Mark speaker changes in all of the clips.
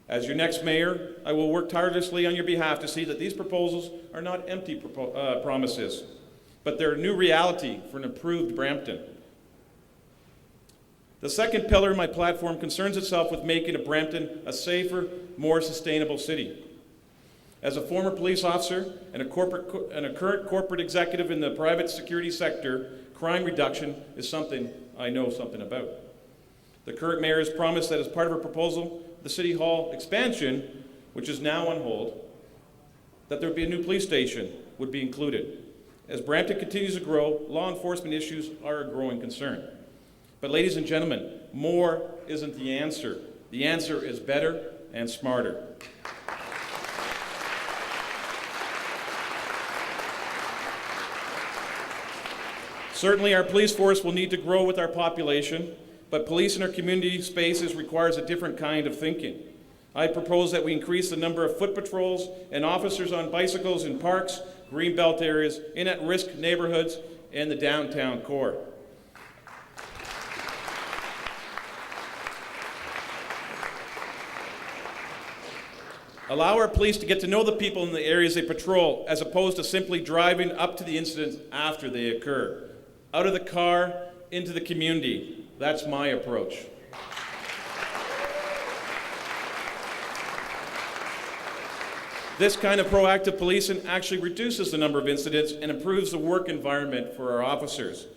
Speaker 1: As your next mayor, I will work tirelessly on your behalf to see that these proposals are not empty promises, but they're a new reality for an improved Brampton. The second pillar of my platform concerns itself with making Brampton a safer, more sustainable city. As a former police officer and a current corporate executive in the private security sector, crime reduction is something I know something about. The current mayor has promised that as part of her proposal, the City Hall expansion, which is now on hold, that there would be a new police station would be included. As Brampton continues to grow, law enforcement issues are a growing concern. But ladies and gentlemen, more isn't the answer. The answer is better and smarter. Certainly, our police force will need to grow with our population, but police in our community spaces requires a different kind of thinking. I propose that we increase the number of foot patrols and officers on bicycles in parks, greenbelt areas, in at-risk neighborhoods, and the downtown core. Allow our police to get to know the people in the areas they patrol, as opposed to simply driving up to the incidents after they occur. Out of the car, into the community. That's my approach. This kind of proactive policing actually reduces the number of incidents and improves the work environment for our officers.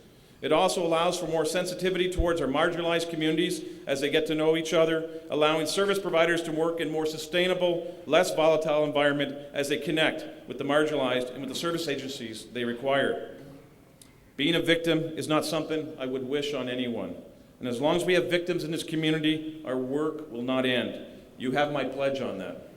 Speaker 1: It also allows for more sensitivity towards our marginalized communities as they get to know each other, allowing service providers to work in more sustainable, less volatile environment as they connect with the marginalized and with the service agencies they require. Being a victim is not something I would wish on anyone. And as long as we have victims in this community, our work will not end. You have my pledge on that.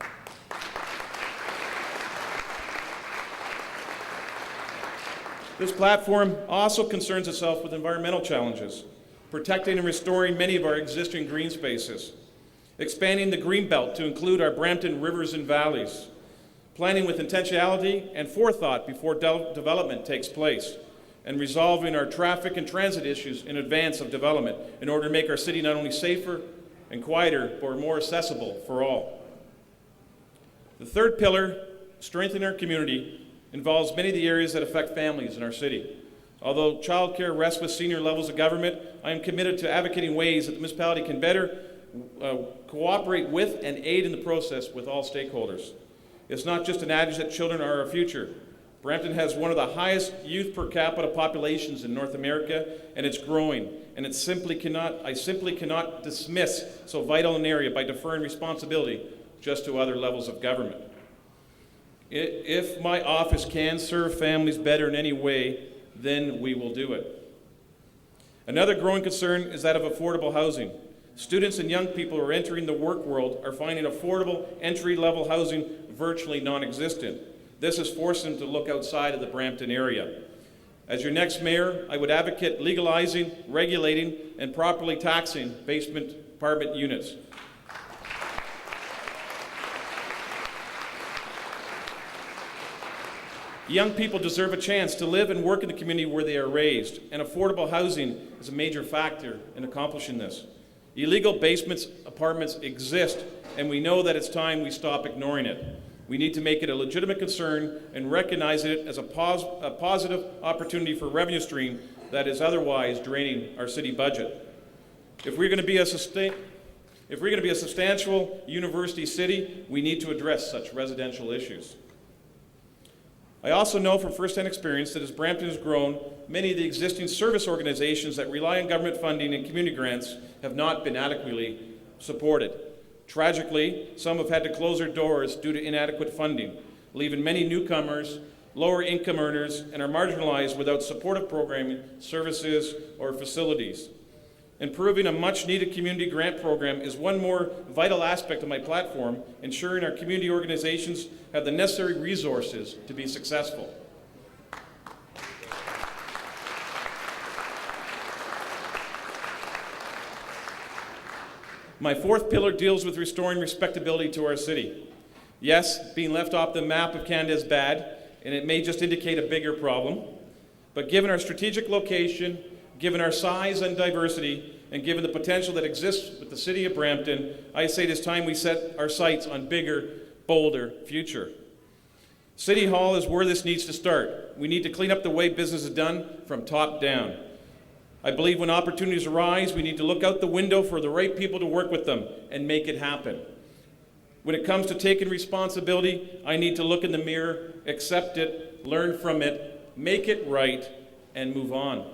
Speaker 1: This platform also concerns itself with environmental challenges, protecting and restoring many of our existing green spaces, expanding the green belt to include our Brampton rivers and valleys, planning with intentionality and forethought before development takes place, and resolving our traffic and transit issues in advance of development in order to make our city not only safer and quieter, but more accessible for all. The third pillar, strengthening our community, involves many of the areas that affect families in our city. Although childcare rests with senior levels of government, I am committed to advocating ways that the municipality can better cooperate with and aid in the process with all stakeholders. It's not just an adage that children are our future. Brampton has one of the highest youth per capita populations in North America, and it's growing. And I simply cannot dismiss so vital an area by deferring responsibility just to other levels of government. If my office can serve families better in any way, then we will do it. Another growing concern is that of affordable housing. Students and young people who are entering the work world are finding affordable entry-level housing virtually non-existent. This has forced them to look outside of the Brampton area. As your next mayor, I would advocate legalizing, regulating, and properly taxing basement apartment units. Young people deserve a chance to live and work in the community where they are raised, and affordable housing is a major factor in accomplishing this. Illegal basements apartments exist, and we know that it's time we stop ignoring it. We need to make it a legitimate concern and recognize it as a positive opportunity for revenue stream that is otherwise draining our city budget. If we're going to be a substantial university city, we need to address such residential issues. I also know from first-hand experience that as Brampton has grown, many of the existing service organizations that rely on government funding and community grants have not been adequately supported. Tragically, some have had to close their doors due to inadequate funding, leaving many newcomers, lower income earners, and are marginalized without supportive programming, services, or facilities. Improving a much-needed community grant program is one more vital aspect of my platform, ensuring our community organizations have the necessary resources to be successful. My fourth pillar deals with restoring respectability to our city. Yes, being left off the map of Canada is bad, and it may just indicate a bigger problem, but given our strategic location, given our size and diversity, and given the potential that exists with the City of Brampton, I say it is time we set our sights on bigger, bolder future. City Hall is where this needs to start. We need to clean up the way business is done from top down. I believe when opportunities arise, we need to look out the window for the right people to work with them and make it happen. When it comes to taking responsibility, I need to look in the mirror, accept it, learn from it, make it right, and move on.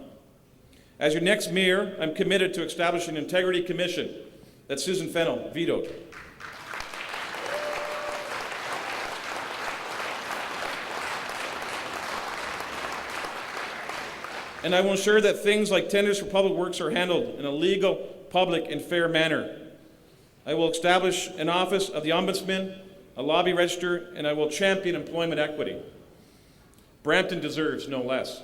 Speaker 1: As your next mayor, I'm committed to establishing an integrity commission that Susan Fennell vetoed. And I will ensure that things like tenders for public works are handled in a legal, public, and fair manner. I will establish an office of the Ombudsman, a lobby register, and I will champion employment equity. Brampton deserves no less.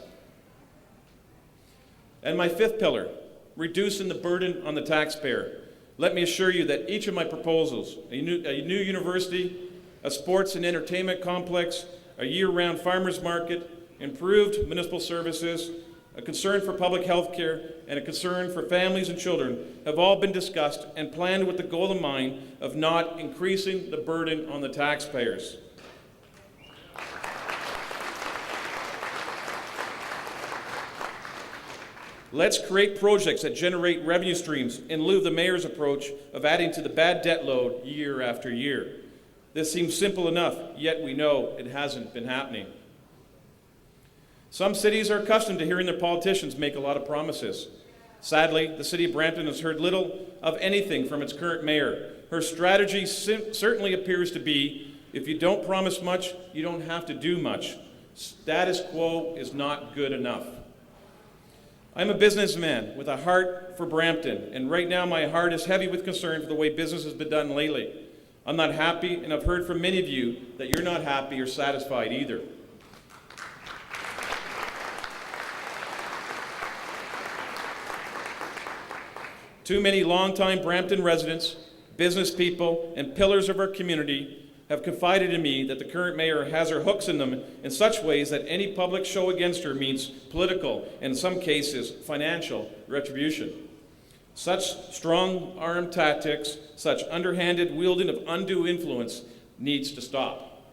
Speaker 1: And my fifth pillar, reducing the burden on the taxpayer. Let me assure you that each of my proposals, a new university, a sports and entertainment complex, a year-round farmers market, improved municipal services, a concern for public health care, and a concern for families and children have all been discussed and planned with the goal in mind of not increasing the burden on the taxpayers. Let's create projects that generate revenue streams in lieu of the mayor's approach of adding to the bad debt load year after year. This seems simple enough, yet we know it hasn't been happening. Some cities are accustomed to hearing their politicians make a lot of promises. Sadly, the city of Brampton has heard little of anything from its current mayor. Her strategy certainly appears to be, if you don't promise much, you don't have to do much. Status quo is not good enough. I'm a businessman with a heart for Brampton, and right now my heart is heavy with concern for the way business has been done lately. I'm not happy, and I've heard from many of you that you're not happy or satisfied either. Too many longtime Brampton residents, business people, and pillars of our community have confided in me that the current mayor has her hooks in them in such ways that any public show against her means political, and in some cases, financial retribution. Such strong-arm tactics, such underhanded wielding of undue influence needs to stop.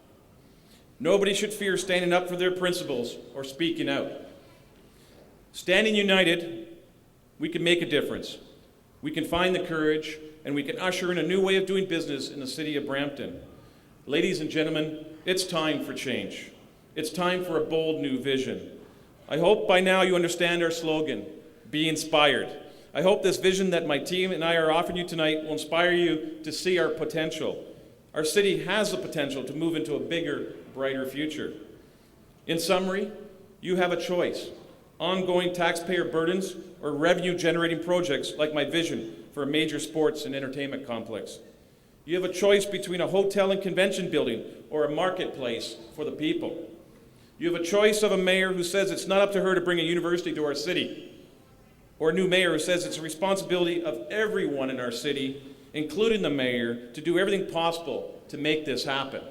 Speaker 1: Nobody should fear standing up for their principles or speaking out. Standing united, we can make a difference. We can find the courage, and we can usher in a new way of doing business in the city of Brampton. Ladies and gentlemen, it's time for change. It's time for a bold new vision. I hope by now you understand our slogan, be inspired. I hope this vision that my team and I are offering you tonight will inspire you to see our potential. Our city has the potential to move into a bigger, brighter future. In summary, you have a choice: ongoing taxpayer burdens or revenue-generating projects like my vision for a major sports and entertainment complex. You have a choice between a hotel and convention building or a marketplace for the people. You have a choice of a mayor who says it's not up to her to bring a university to our city, or a new mayor who says it's a responsibility of everyone in our city, including the mayor, to do everything possible to make this happen.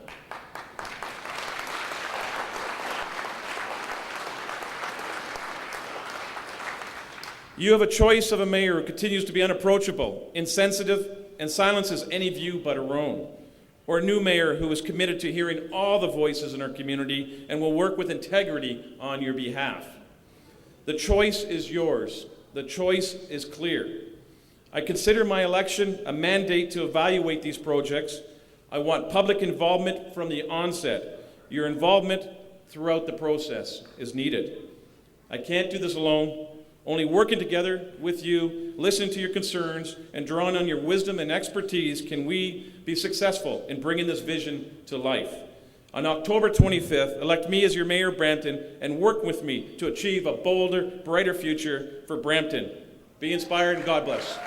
Speaker 1: You have a choice of a mayor who continues to be unapproachable, insensitive, and silences any view but her own, or a new mayor who is committed to hearing all the voices in our community and will work with integrity on your behalf. The choice is yours. The choice is clear. I consider my election a mandate to evaluate these projects. I want public involvement from the onset. Your involvement throughout the process is needed. I can't do this alone. Only working together with you, listening to your concerns, and drawing on your wisdom and expertise can we be successful in bringing this vision to life. On October 25th, elect me as your mayor of Brampton and work with me to achieve a bolder, brighter future for Brampton. Be inspired, and God bless.